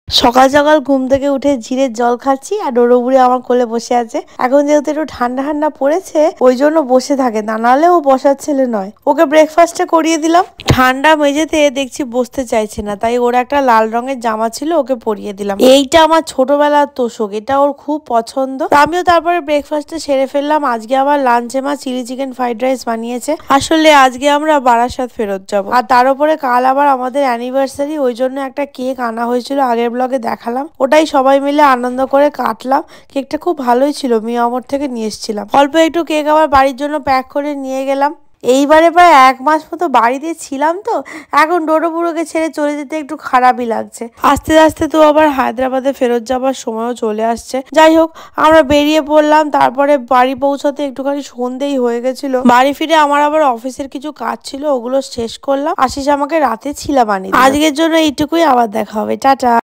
সকাল সকাল ঘুম থেকে উঠে জিরের জল খাচ্ছি আর ডোডো বুড়ি আমার কোলে বসে আছে। এখন যেহেতু একটু ঠান্ডা ঠান্ডা পড়েছে ওই জন্য বসে থাকে, তা নাহলে ও বসার ছেলে নয়। ওকে ব্রেকফাস্টে করিয়ে দিলাম। ঠান্ডা মেঝেতে দেখছি বসতে চাইছে না, তাই ওর একটা লাল রঙের জামা ছিল, ওকে পরিয়ে দিলাম। এইটা আমার ছোটবেলার তোষক, এটা ওর খুব পছন্দ। আমিও তারপরে ব্রেকফাস্টে সেরে ফেললাম। আজকে আমার লাঞ্চে মা চিলি চিকেন ফ্রাইড রাইস বানিয়েছে। আসলে আজকে আমরা বারাসাত ফেরত যাবো, আর তার উপরে কাল আবার আমাদের অ্যানিভার্সারি, ওই জন্য একটা কেক আনা হয়েছিল, আগের ব্লগে দেখালাম। ওটাই সবাই মিলে আনন্দ করে কাটলাম। কেকটা খুব ভালোই ছিল, মিয়ামর থেকে নিয়ে এসেছিলাম। অল্প একটু কেক আবার বাড়ির জন্য প্যাক করে নিয়ে গেলাম। এইবারে প্রায় 1 মাস মতো বাড়িতে ছিলাম, তো এখন ডোডো বুড়োকে ছেড়ে চলে যেতে একটু খারাপই লাগছে। আস্তে আস্তে তো আবার হায়দ্রাবাদে ফেরত যাবার সময়ও চলে আসছে। যাই হোক, আমরা বেরিয়ে পড়লাম। তারপরে বাড়ি পৌঁছাতে একটুখানি সন্ধ্যেই হয়ে গেছিল। বাড়ি ফিরে আমার আবার অফিসের কিছু কাজ ছিল, ওগুলো শেষ করলাম। আশিস আমাকে রাতে ছিলাম আনি। আজকের জন্য এইটুকুই, আবার দেখা হবে, টাটা।